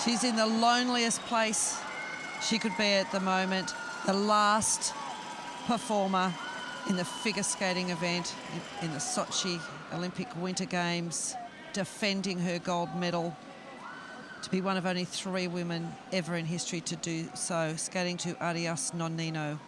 She's in the loneliest place she could be at the moment. The last performer in the figure skating event in the Sochi Olympic Winter Games, defending her gold medal, to be one of only 3 women ever in history to do so, skating to Adios Nonino.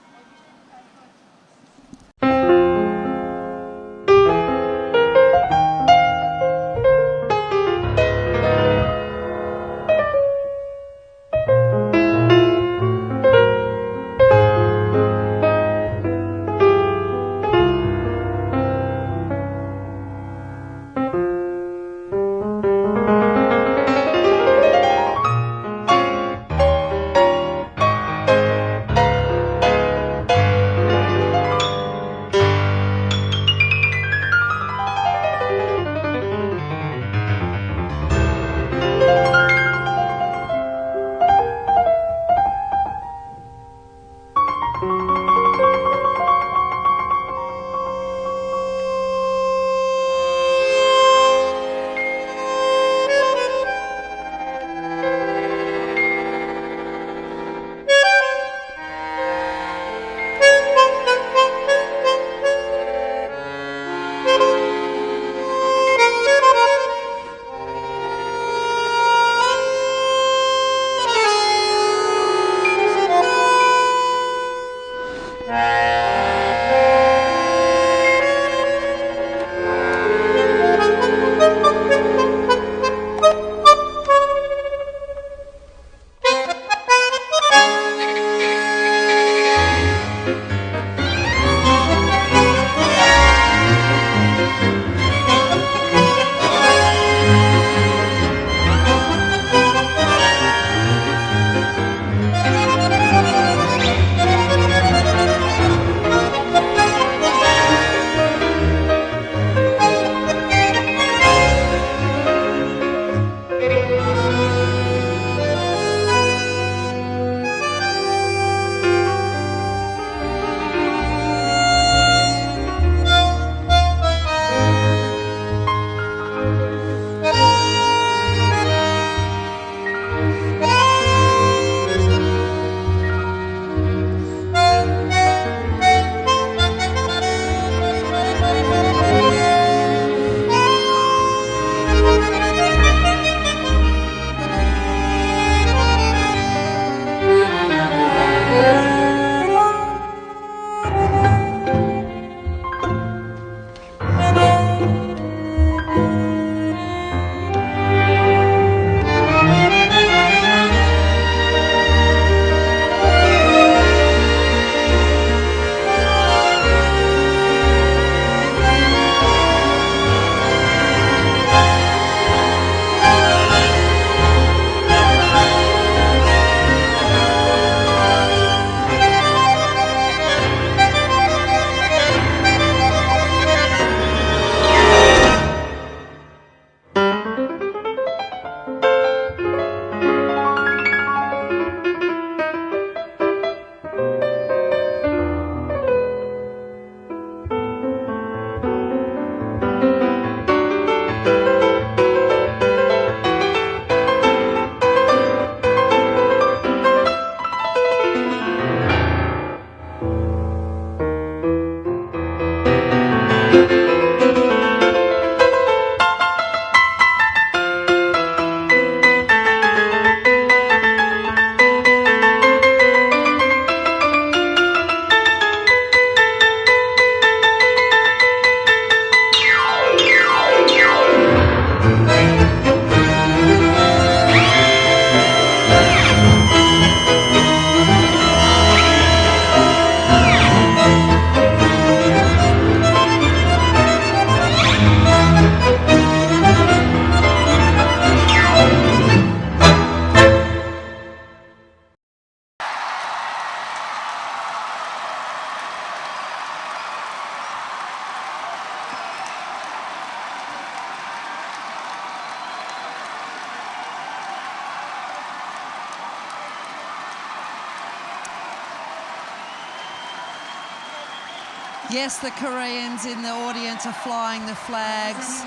Yes, the Koreans in the audience are flying the flags,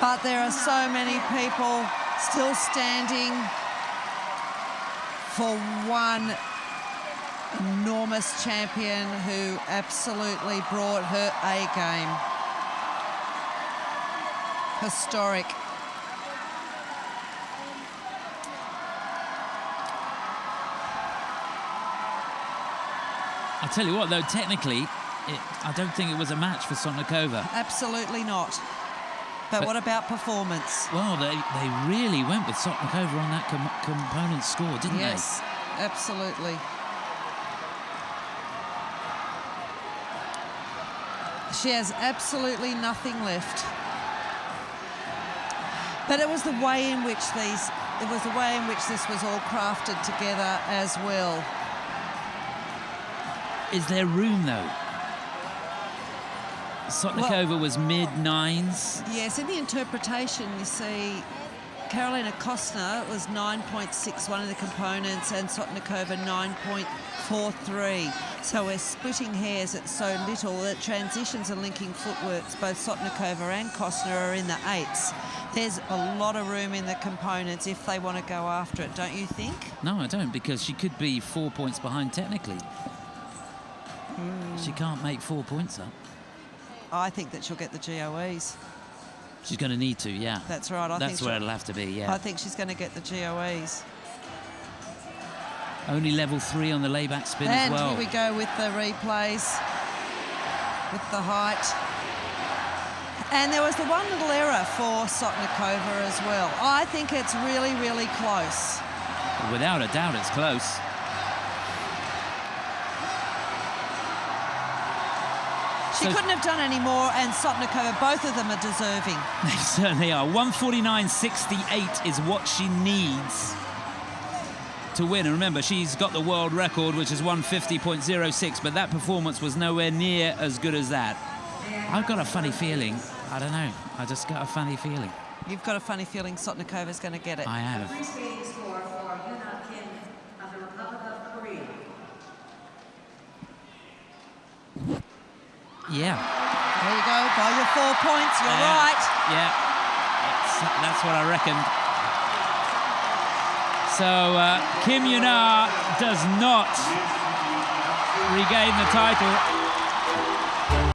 but there are so many people Still standing for one enormous champion who absolutely brought her A game. Historic. I'll tell you what, though, technically, I don't think it was a match for Sotnikova. Absolutely not. But what about performance? Well, they really went with Sotnikova on that component score, didn't they? Yes, absolutely. She has absolutely nothing left. But it was the way in which this was all crafted together as well. Is there room, though? Sotnikova was mid-9s. Yes, in the interpretation, you see Karolina Kostner was 9.61 in the components and Sotnikova 9.43. So we're splitting hairs at so little that transitions and linking footworks, both Sotnikova and Kostner are in the 8s. There's a lot of room in the components if they want to go after it, don't you think? No, I don't, because she could be 4 points behind technically. She can't make 4 points up. I think that she'll get the GOEs. She's going to need to, yeah. That's right. That's where it'll have to be, yeah. I think she's going to get the GOEs. Only level 3 on the layback spin as well. And here we go with the replays, with the height. And there was the one little error for Sotnikova as well. I think it's really, really close. Without a doubt, it's close. She couldn't have done any more, and Sotnikova, both of them are deserving. They certainly are. 149.68 is what she needs to win. And remember, she's got the world record, which is 150.06, but that performance was nowhere near as good as that. I've got a funny feeling. I don't know. I just got a funny feeling. You've got a funny feeling Sotnikova's going to get it. I have. Yeah. There you go, by your 4 points, you're right. Yeah, that's what I reckoned. So Kim Yuna does not regain the title.